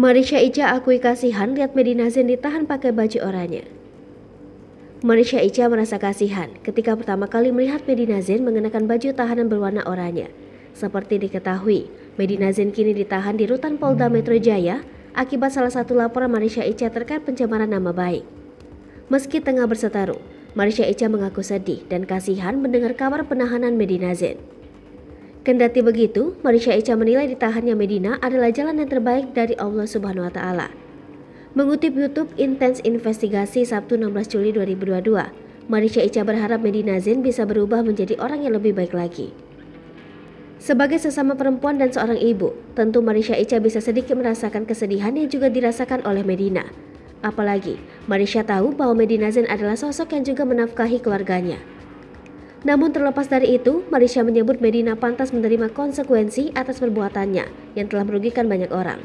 Marisha Ica akui kasihan lihat Medina Zain ditahan pakai baju oranye. Marisha Ica merasa kasihan ketika pertama kali melihat Medina Zain mengenakan baju tahanan berwarna oranye. Seperti diketahui, Medina Zain kini ditahan di rutan Polda Metro Jaya akibat salah satu laporan Marisha Ica terkait pencemaran nama baik. Meski tengah berseteru, Marisha Ica mengaku sedih dan kasihan mendengar kabar penahanan Medina Zain. Kendati begitu, Marisha Ica menilai ditahannya Medina adalah jalan yang terbaik dari Allah Subhanahu wa Ta'ala. Mengutip YouTube Intense Investigasi Sabtu 16 Juli 2022, Marisha Ica berharap Medina Zain bisa berubah menjadi orang yang lebih baik lagi. Sebagai sesama perempuan dan seorang ibu, tentu Marisha Ica bisa sedikit merasakan kesedihan yang juga dirasakan oleh Medina. Apalagi, Marisha tahu bahwa Medina Zain adalah sosok yang juga menafkahi keluarganya. Namun terlepas dari itu, Marisha menyebut Medina pantas menerima konsekuensi atas perbuatannya yang telah merugikan banyak orang.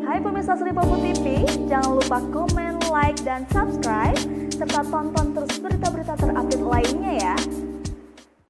Hai pemirsa Sri Popo TV, jangan lupa komen, like, dan subscribe, serta tonton terus berita-berita terupdate lainnya ya.